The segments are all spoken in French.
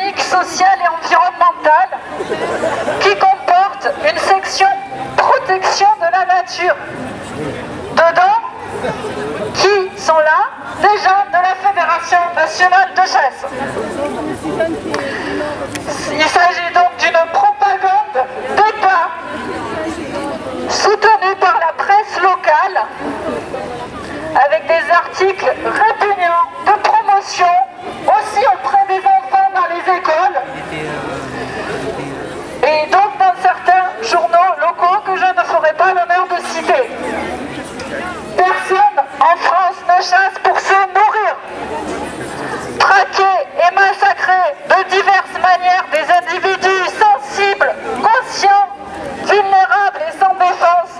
économique, sociale et environnementale qui comporte une section protection de la nature. Dedans, qui sont là? Des gens de la Fédération nationale de chasse. Il s'agit donc d'une propagande d'État soutenue par la presse locale avec des articles répugnants de promotion aussi auprès des enfants dans les écoles et donc dans certains journaux locaux que je ne ferai pas l'honneur de citer. Personne en France ne chasse pour se nourrir. Traquer et massacrer de diverses manières des individus sensibles, conscients, vulnérables et sans défense,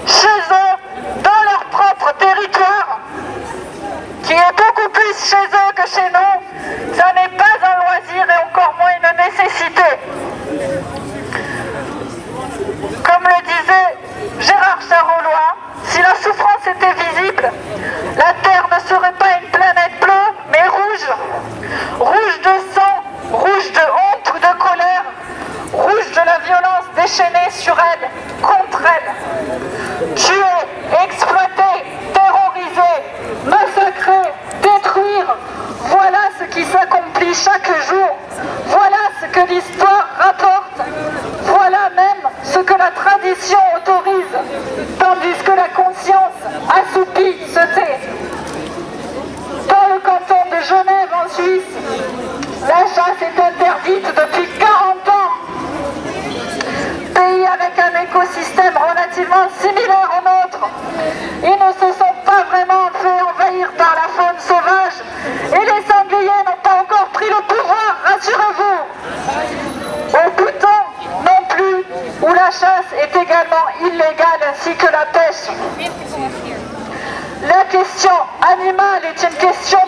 chez eux, dans leur propre territoire, qui est beaucoup plus chez eux que chez nous, ça n'est pas un loisir et encore moins une nécessité. Comme le disait Gérard Charolois, si la souffrance était visible, la Terre ne serait pas une planète bleue, mais rouge. Rouge de sang, rouge de honte ou de colère, rouge de la violence déchaînée sur elle, contre elle. Tuer, exploiter, terroriser, massacrer, détruire, voilà ce qui s'accomplit chaque jour. Voilà ce que l'histoire rapporte. Voilà même ce que la tradition autorise, tandis que la conscience assoupie se tait. Dans le canton de Genève en Suisse, la chasse est interdite depuis 40 ans. Pays avec un écosystème relativement similaire au nôtre, ils ne se sont pas vraiment fait envahir par la faune sauvage et les sangliers n'ont pas encore pris le pouvoir, rassurez-vous. Au Bhoutan non plus, où la chasse est également illégale ainsi que la pêche. La question animale est une question